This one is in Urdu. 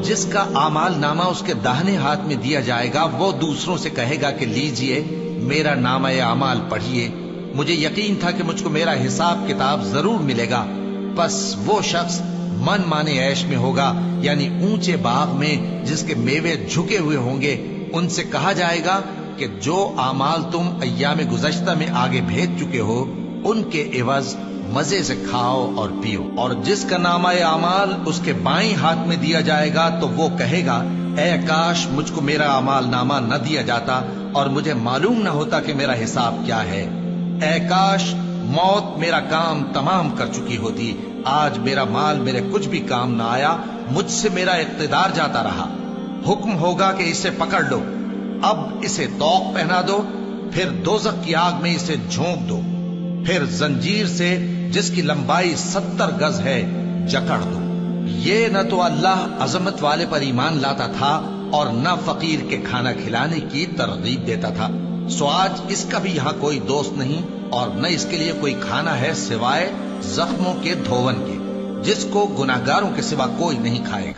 جس کا اعمال نامہ اس کے داہنے ہاتھ میں دیا جائے گا وہ دوسروں سے کہے گا کہ لیجئے میرا نامہ اعمال پڑھیے، مجھے یقین تھا کہ مجھ کو میرا حساب کتاب ضرور ملے گا۔ پس وہ شخص من مانے عیش میں ہوگا، یعنی اونچے باغ میں جس کے میوے جھکے ہوئے ہوں گے۔ ان سے کہا جائے گا کہ جو اعمال تم ایام گزشتہ میں آگے بھیج چکے ہو ان کے عوض مزے سے کھاؤ اور پیو۔ اور جس کا نامہ اعمال اس کے بائیں ہاتھ میں دیا جائے گا تو وہ کہے گا اے کاش مجھ کو میرا اعمال نامہ نہ دیا جاتا اور مجھے معلوم نہ ہوتا کہ میرا حساب کیا ہے۔ اے کاش موت میرا کام تمام کر چکی ہوتی، آج میرا مال میرے کچھ بھی کام نہ آیا، مجھ سے میرا اقتدار جاتا رہا۔ حکم ہوگا کہ اسے پکڑ لو، اب اسے طوق پہنا دو، پھر دوزخ کی آگ میں اسے جھونک دو، پھر زنجیر سے جس کی لمبائی 70 گز ہے جکڑ دو۔ یہ نہ تو اللہ عظمت والے پر ایمان لاتا تھا اور نہ فقیر کے کھانا کھلانے کی ترغیب دیتا تھا، سو آج اس کا بھی یہاں کوئی دوست نہیں اور نہ اس کے لیے کوئی کھانا ہے سوائے زخموں کے دھون کے، جس کو گناہگاروں کے سوا کوئی نہیں کھائے گا۔